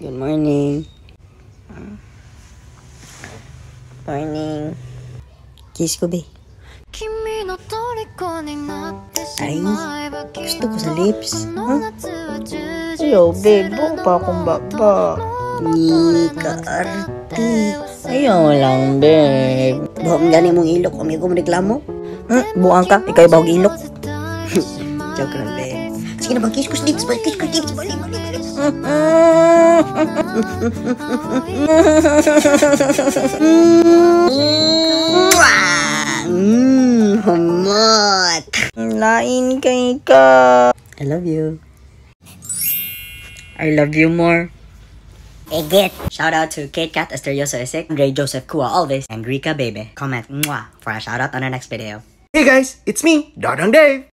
Good morning. Morning. Kiss ko, be. Ay, gusto ko sa lips. Huh? Ayaw, babe. Buong pa akong baba. Ni ka-arte. Ayaw lang, babe. Buhok gani mong ilok. Umigo mo reklamo? Buang ka. Ikaw ba ang ilok? Joke lang, be. Sige na, kiss ko sa lips. Kiss ko sa lips. Bali. Humot. Lain kay ka. I love you. I love you more. Egit. Shout out to Kate Kat, Asterioso Isik, Ray Joseph Kua Alves, and Rika Baby. Comment mwah for a shout out on our next video. Hey guys, it's me, Dodong Dave.